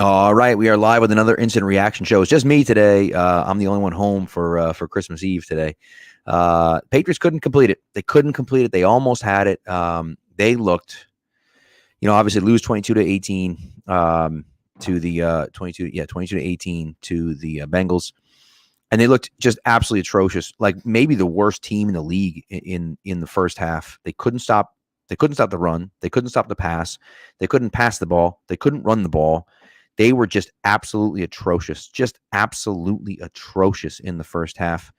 All right, we are live with another instant reaction show. It's just me today. I'm the only one home for Christmas Eve today. Patriots couldn't complete it. They couldn't complete it. They almost had it. They looked, obviously lose 22-18 to the 22-18 to the Bengals, and they looked just absolutely atrocious. Like maybe the worst team in the league in the first half. They couldn't stop. They couldn't stop the run. They couldn't stop the pass. They couldn't pass the ball. They couldn't run the ball. They were just absolutely atrocious, in the first half.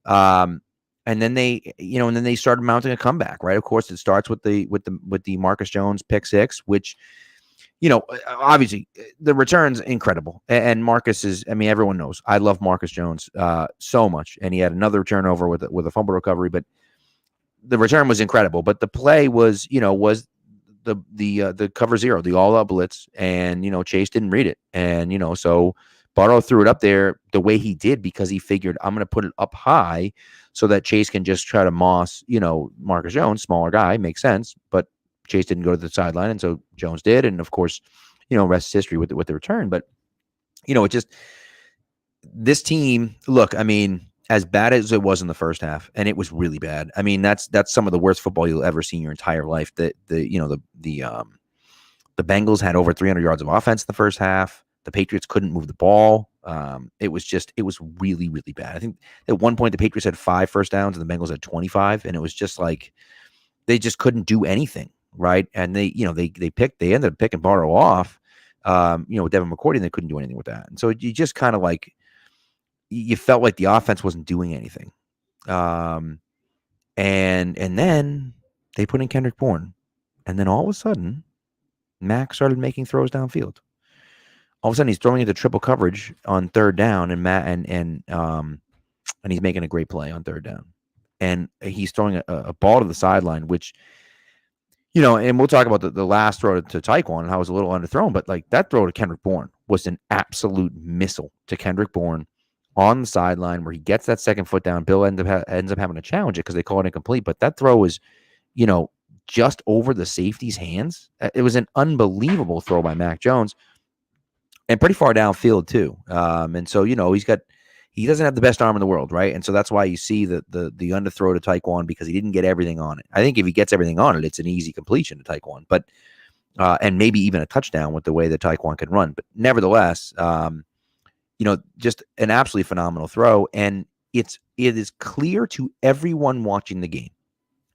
And then they started mounting a comeback, right? Of course, it starts with the Marcus Jones pick six, which, obviously the return's incredible. And Marcus is, everyone knows I love Marcus Jones so much. And he had another turnover with a fumble recovery, but the return was incredible. But the play was the cover zero, the all out blitz, and Chase didn't read it, and so Burrow threw it up there the way he did because he figured I'm going to put it up high so that Chase can just try to moss Marcus Jones, smaller guy, makes sense, but Chase didn't go to the sideline, and so Jones did, and of course rest is history with the return. But it just, this team, look, as bad as it was in the first half, and it was really bad. That's some of the worst football you'll ever see in your entire life. The Bengals had over 300 yards of offense in the first half. The Patriots couldn't move the ball. It was really, really bad. I think at one point the Patriots had 5 first downs and the Bengals had 25, and it was just like they just couldn't do anything, right? And they ended up picking Burrow off, with Devin McCourty, and they couldn't do anything with that. And so you just kind of like, you felt like the offense wasn't doing anything. And then they put in Kendrick Bourne. And then all of a sudden, Mac started making throws downfield. All of a sudden, he's throwing into triple coverage on third down, and he's making a great play on third down. And he's throwing a ball to the sideline, which, and we'll talk about the last throw to Tyquan and how it was a little underthrown, but like that throw to Kendrick Bourne was an absolute missile to Kendrick Bourne on the sideline, where he gets that second foot down. Bill ends up having to challenge it because they call it incomplete. But that throw was, just over the safety's hands. It was an unbelievable throw by Mac Jones, and pretty far downfield too. And so he doesn't have the best arm in the world, right? And so that's why you see the underthrow to Tyquan, because he didn't get everything on it. I think if he gets everything on it, it's an easy completion to Tyquan, but and maybe even a touchdown with the way that Tyquan can run. But nevertheless, just an absolutely phenomenal throw. And it is clear to everyone watching the game,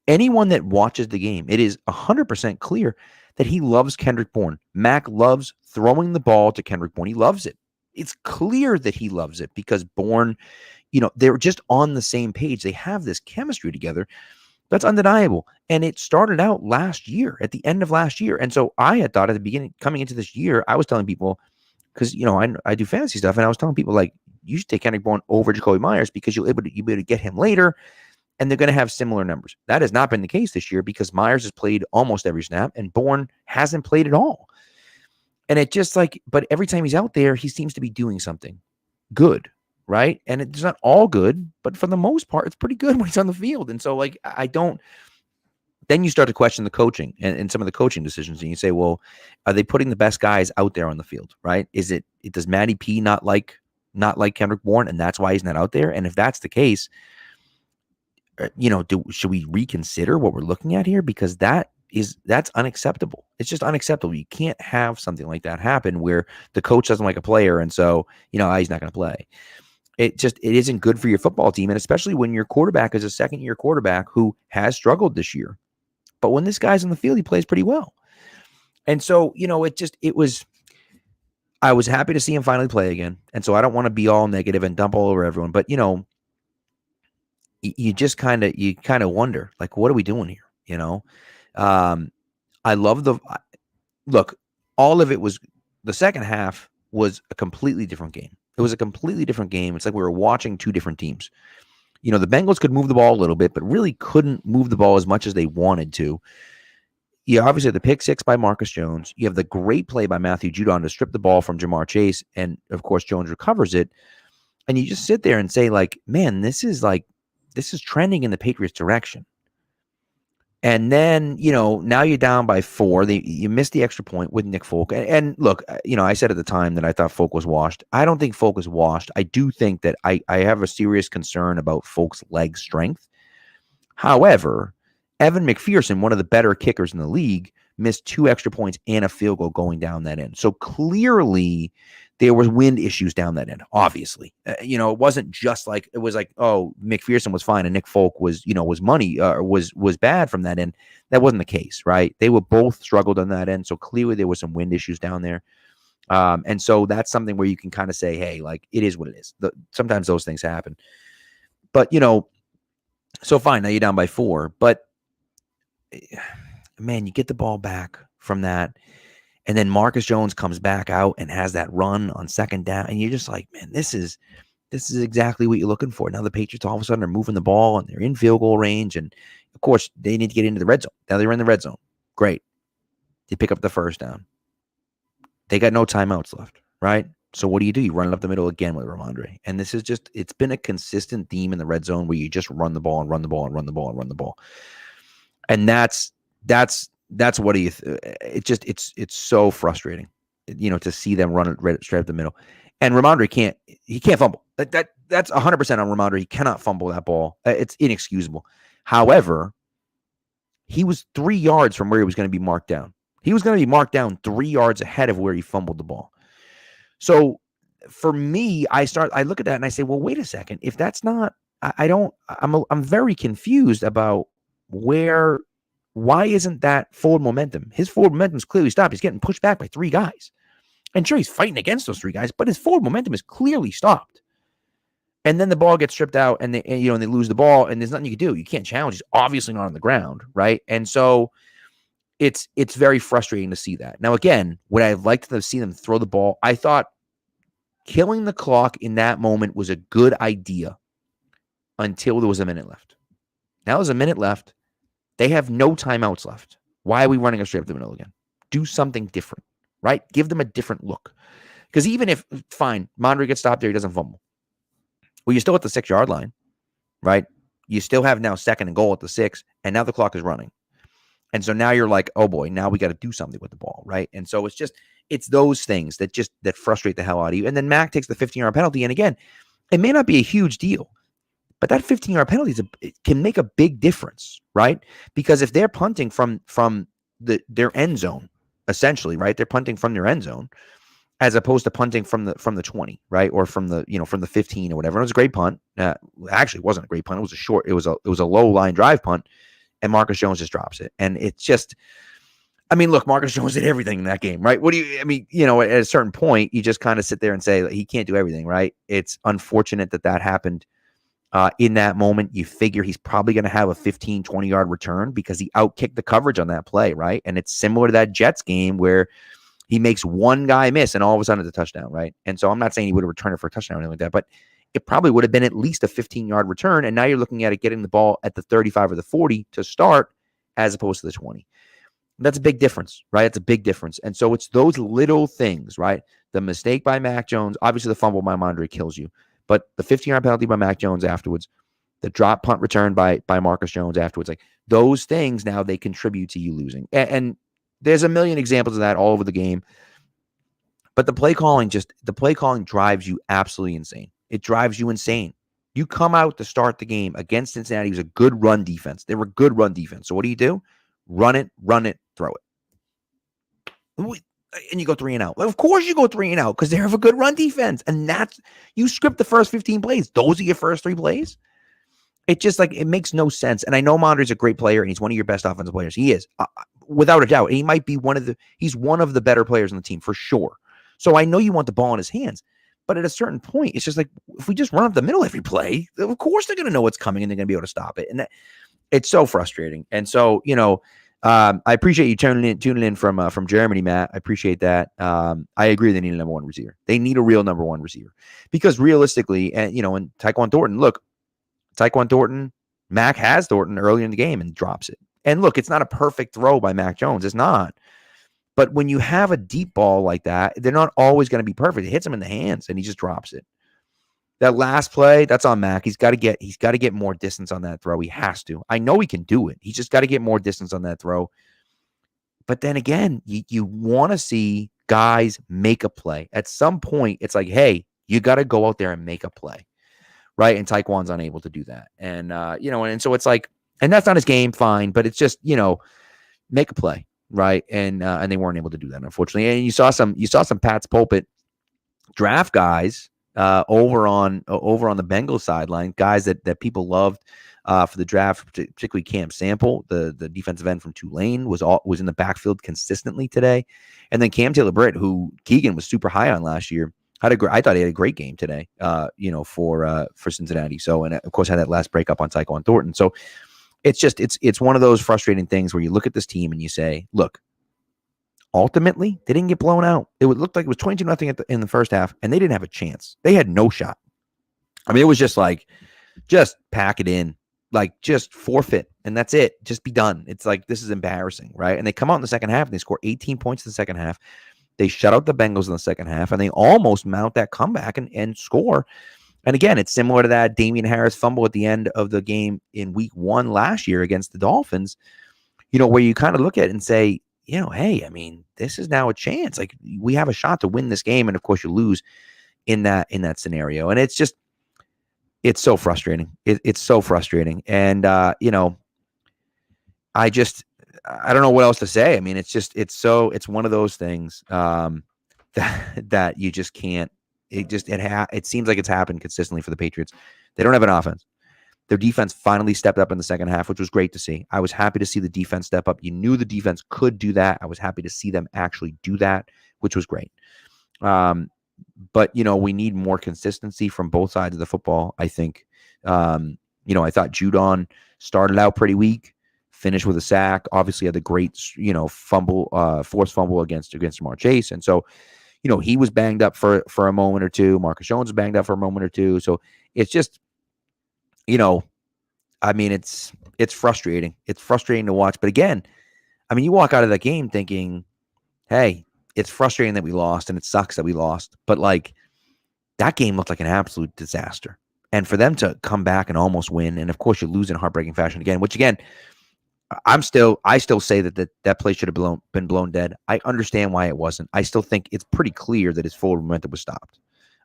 anyone that watches the game, it is 100% clear that he loves Kendrick Bourne. Mac loves throwing the ball to Kendrick Bourne. He loves it. It's clear that he loves it because Bourne, they're just on the same page. They have this chemistry together. That's undeniable. And it started out last year, at the end of last year. And so I had thought at the beginning, coming into this year, I was telling people, because I do fantasy stuff, and I was telling people, like, you should take Kendrick Bourne over Jacoby Myers because you'll be able to get him later, and they're going to have similar numbers. That has not been the case this year because Myers has played almost every snap and Bourne hasn't played at all. And it just but every time he's out there, he seems to be doing something good, right? And it's not all good, but for the most part, it's pretty good when he's on the field. And so then you start to question the coaching and some of the coaching decisions, and you say, well, are they putting the best guys out there on the field, right? Does Matty P not like Kendrick Bourne, and that's why he's not out there? And if that's the case, should we reconsider what we're looking at here? Because that's unacceptable. It's just unacceptable. You can't have something like that happen where the coach doesn't like a player, and so he's not going to play. It isn't good for your football team, and especially when your quarterback is a second-year quarterback who has struggled this year. But when this guy's on the field, he plays pretty well. And so, I was happy to see him finally play again. And so I don't want to be all negative and dump all over everyone, but you just kind of wonder, like, what are we doing here? I love look, all of it was, the second half was a completely different game. It was a completely different game. It's like we were watching two different teams. The Bengals could move the ball a little bit, but really couldn't move the ball as much as they wanted to. You obviously have the pick six by Marcus Jones. You have the great play by Matthew Judon to strip the ball from Jamar Chase, and of course Jones recovers it. And you just sit there and say, like, man, this is trending in the Patriots' direction. And then, now you're down by 4. You missed the extra point with Nick Folk. And look, I said at the time that I thought Folk was washed. I don't think Folk is washed. I do think that I have a serious concern about Folk's leg strength. However, Evan McPherson, one of the better kickers in the league, missed 2 extra points and a field goal going down that end. So clearly there was wind issues down that end, obviously. It wasn't just like, it was like, oh, McPherson was fine and Nick Folk was money, was bad from that end. That wasn't the case, right? They were both struggled on that end. So clearly there was some wind issues down there. And so that's something where you can kind of say, hey, like, it is what it is. Sometimes those things happen. But, so fine, now you're down by 4. But, man, you get the ball back from that. And then Marcus Jones comes back out and has that run on second down. And you're just like, man, this is exactly what you're looking for. Now the Patriots all of a sudden are moving the ball and they're in field goal range. And, of course, they need to get into the red zone. Now they're in the red zone. Great. They pick up the first down. They got no timeouts left, right? So what do? You run it up the middle again with Ramondre. And this is just, it's been a consistent theme in the red zone where you just run the ball and run the ball and run the ball and run the ball. And that's what it's so frustrating, to see them run it straight up the middle. And Ramondre can't fumble. That's 100% on Ramondre. He cannot fumble that ball. It's inexcusable. However, he was 3 yards from where he was going to be marked down. He was going to be marked down 3 yards ahead of where he fumbled the ball. So for me, I look at that and I say, well, wait a second. If that's not, I'm very confused about why isn't that forward momentum? His forward momentum is clearly stopped. He's getting pushed back by 3 guys. And sure, he's fighting against those 3 guys, but his forward momentum is clearly stopped. And then the ball gets stripped out and they lose the ball and there's nothing you can do. You can't challenge. He's obviously not on the ground, right? And so it's very frustrating to see that. Now, again, would I have liked to see them throw the ball? I thought killing the clock in that moment was a good idea until there was a minute left. Now there's a minute left. They have no timeouts left. Why are we running a straight up the middle again? Do something different, right? Give them a different look. Because even if, fine, Mondre gets stopped there, he doesn't fumble. Well, you're still at the 6-yard line, right? You still have now 2nd and goal at the 6, and now the clock is running. And so now you're like, oh boy, now we got to do something with the ball, right? And so it's those things that frustrate the hell out of you. And then Mac takes the 15-yard penalty. And again, it may not be a huge deal, but that 15-yard penalty can make a big difference, right? Because if they're punting from their end zone, essentially, right? They're punting from their end zone as opposed to punting from the 20, right? Or from the 15 or whatever. It was a great punt. Actually, it wasn't a great punt. It was a low line drive punt. And Marcus Jones just drops it. And it's just, look, Marcus Jones did everything in that game, right? At a certain point, you just kind of sit there and say he can't do everything, right? It's unfortunate that happened in that moment. You figure he's probably going to have a 15, 20-yard return because he outkicked the coverage on that play, right? And it's similar to that Jets game where he makes one guy miss and all of a sudden it's a touchdown, right? And so I'm not saying he would have returned it for a touchdown or anything like that, but it probably would have been at least a 15-yard return. And now you're looking at it getting the ball at the 35 or the 40 to start as opposed to the 20. That's a big difference, right? It's a big difference. And so it's those little things, right? The mistake by Mac Jones, obviously the fumble by Mondre kills you, but the 15-yard penalty by Mac Jones afterwards, the drop punt return by Marcus Jones afterwards, like those things now they contribute to you losing. And there's a million examples of that all over the game. But the play calling drives you absolutely insane. It drives you insane. You come out to start the game against Cincinnati. It was a good run defense. They were a good run defense. So what do? Run it, throw it. And you go 3 and out. Well, of course you go 3 and out because they have a good run defense. And you script the first 15 plays. Those are your first 3 plays. It just it makes no sense. And I know Mondre's a great player and he's one of your best offensive players. He is, without a doubt. He might be he's one of the better players on the team for sure. So I know you want the ball in his hands. But at a certain point, it's just like, if we just run up the middle every play, of course they're going to know what's coming and they're going to be able to stop it. And it's so frustrating. And so, I appreciate you tuning in from Germany, Matt. I appreciate that. I agree they need a number 1 receiver. They need a real number 1 receiver. Because realistically, and Tyquan Thornton, Mac has Thornton early in the game and drops it. And look, it's not a perfect throw by Mac Jones. It's not. But when you have a deep ball like that, they're not always going to be perfect. It hits him in the hands and he just drops it. That last play, that's on Mac. He's got to get more distance on that throw. He has to. I know he can do it. He's just got to get more distance on that throw. But then again, you want to see guys make a play. At some point, it's like, hey, you got to go out there and make a play, right? And Taekwon's unable to do that. And and so it's like, and that's not his game, fine, but it's just, make a play, right? And they weren't able to do that, unfortunately. And you saw some Pat's Pulpit draft guys over on the Bengals sideline, guys that people loved for the draft, particularly Cam Sample, the defensive end from Tulane, was in the backfield consistently today, and then Cam Taylor-Britt, who Keegan was super high on last year, I thought he had a great game today, for Cincinnati. So, and of course had that last breakup on Tyquan Thornton. So it's one of those frustrating things where you look at this team and you say, look, ultimately, they didn't get blown out. It looked like it was 22-0 in the first half, and they didn't have a chance. They had no shot. I mean, it was just like, just pack it in, like just forfeit, and that's it. Just be done. It's like, this is embarrassing, right? And they come out in the second half, and they score 18 points in the second half. They shut out the Bengals in the second half, and they almost mount that comeback and score. And again, it's similar to that Damian Harris fumble at the end of the game in week 1 last year against the Dolphins, where you kind of look at it and say, hey, I mean, this is now a chance. Like, we have a shot to win this game, and of course, you lose in that scenario. And it's just, it's so frustrating. It's so frustrating. And I don't know what else to say. I mean, it's one of those things that you just can't. It seems like it's happened consistently for the Patriots. They don't have an offense. Their defense finally stepped up in the second half, which was great to see. I was happy to see the defense step up. You knew the defense could do that. I was happy to see them actually do that, which was great. But, we need more consistency from both sides of the football, I think. I thought Judon started out pretty weak, finished with a sack, obviously had the great, fumble, forced fumble against Jamar Chase. And so, he was banged up for a moment or two. Marcus Jones was banged up for a moment or two. So it's just, I mean, it's frustrating. It's frustrating to watch. But again, I mean, you walk out of that game thinking, hey, it's frustrating that we lost and it sucks that we lost. But like, that game looked like an absolute disaster. And for them to come back and almost win, and of course you lose in heartbreaking fashion again, which again, I still say that play should have been blown dead. I understand why it wasn't. I still think it's pretty clear that his forward momentum was stopped.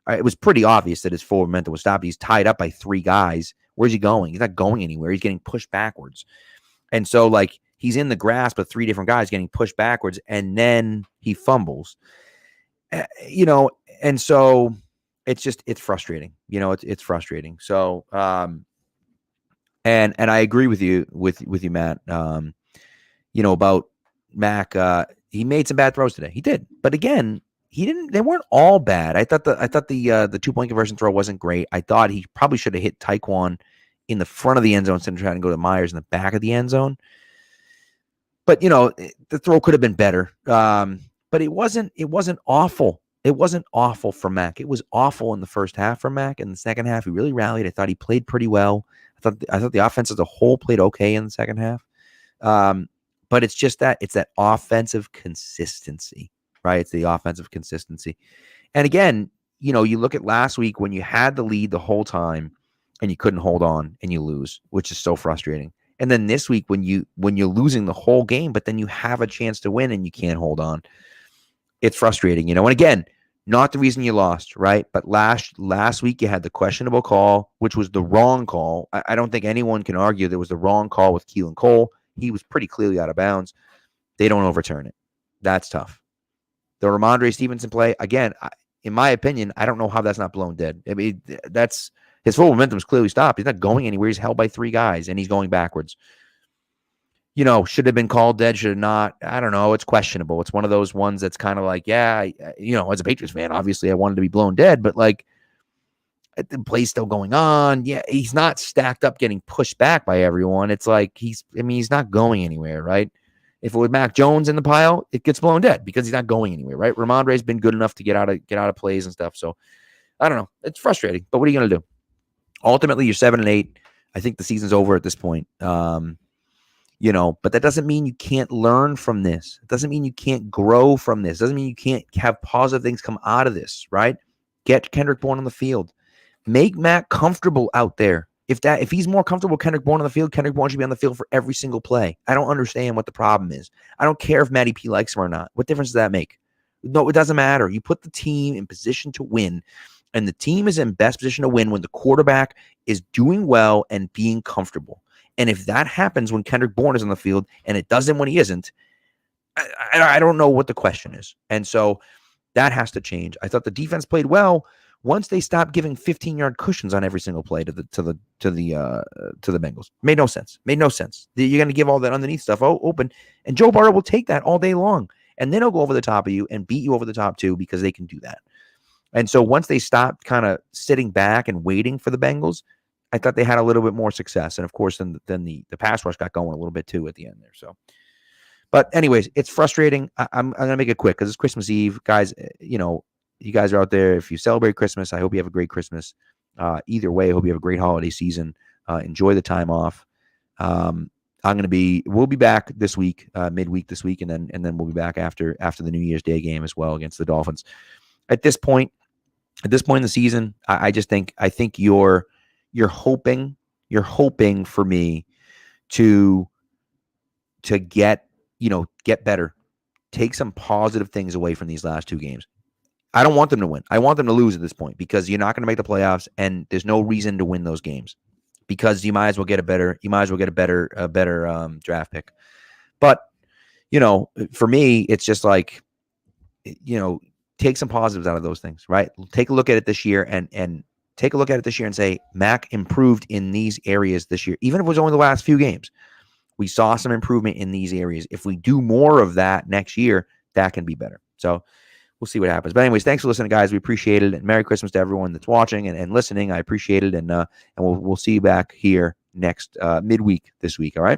It was pretty obvious that his forward momentum was stopped. He's tied up by 3 guys. Where's he going? He's not going anywhere. He's getting pushed backwards. And so, like, he's in the grasp of 3 different guys getting pushed backwards, and then he fumbles. And so it's frustrating. It's frustrating. So, and I agree with you, Matt. About Mac. He made some bad throws today. He did, but again, they weren't all bad. I thought the 2-point conversion throw wasn't great. I thought he probably should have hit Tyquan in the front of the end zone instead of trying to go to Myers in the back of the end zone. But the throw could have been better. But it wasn't awful. It wasn't awful for Mac. It was awful in the first half for Mac. In the second half, he really rallied. I thought he played pretty well. I thought the offense as a whole played okay in the second half. But it's just it's that offensive consistency. Right? It's the offensive consistency. And again, you look at last week when you had the lead the whole time and you couldn't hold on and you lose, which is so frustrating. And then this week when you're losing the whole game, but then you have a chance to win and you can't hold on, it's frustrating, And again, not the reason you lost, right? But last week you had the questionable call, which was the wrong call. I don't think anyone can argue there was the wrong call with Keelan Cole. He was pretty clearly out of bounds. They don't overturn it. That's tough. The Ramondre Stevenson play, again, in my opinion, I don't know how that's not blown dead. I mean, that's his full momentum is clearly stopped. He's not going anywhere. He's held by 3 guys, and he's going backwards. Should have been called dead, should have not. I don't know. It's questionable. It's one of those ones that's kind of like, yeah, as a Patriots fan, obviously I wanted to be blown dead, but like, the play's still going on. Yeah, he's not stacked up getting pushed back by everyone. It's like he's not going anywhere, right? If it was Mac Jones in the pile, it gets blown dead because he's not going anywhere, right? Ramondre's been good enough to get out of plays and stuff. So I don't know. It's frustrating, but what are you going to do? Ultimately, you're 7-8. I think the season's over at this point. But that doesn't mean you can't learn from this. It doesn't mean you can't grow from this. It doesn't mean you can't have positive things come out of this, right? Get Kendrick Bourne on the field. Make Mac comfortable out there. If he's more comfortable with Kendrick Bourne on the field, Kendrick Bourne should be on the field for every single play. I don't understand what the problem is. I don't care if Matty P likes him or not. What difference does that make? No, it doesn't matter. You put the team in position to win, and the team is in best position to win when the quarterback is doing well and being comfortable. And if that happens when Kendrick Bourne is on the field and it doesn't when he isn't, I don't know what the question is. And so that has to change. I thought the defense played well once they stopped giving 15-yard cushions on every single play to the Bengals. Made no sense. You're going to give all that underneath stuff open, and Joe Burrow will take that all day long, and then he'll go over the top of you and beat you over the top too, because they can do that. And so once they stopped kind of sitting back and waiting for the Bengals, I thought they had a little bit more success. And of course, then the pass rush got going a little bit too at the end there. So, but anyways, it's frustrating. I'm going to make it quick because it's Christmas Eve. Guys, you guys are out there. If you celebrate Christmas, I hope you have a great Christmas. Either way, I hope you have a great holiday season. Enjoy the time off. We'll be back this week, midweek this week, and then we'll be back after the New Year's Day game as well against the Dolphins. At this point in the season, I think you're hoping for me to get better, take some positive things away from these last two games. I don't want them to win. I want them to lose at this point, because you're not going to make the playoffs, and there's no reason to win those games, because you might as well get a better draft pick. But for me, it's just like, take some positives out of those things, right? Take a look at it this year and take a look at it this year and say, Mac improved in these areas this year. Even if it was only the last few games, we saw some improvement in these areas. If we do more of that next year, that can be better. So we'll see what happens. But anyways, thanks for listening, guys. We appreciate it. And Merry Christmas to everyone that's watching and listening. I appreciate it. And we'll see you back here next midweek this week. All right.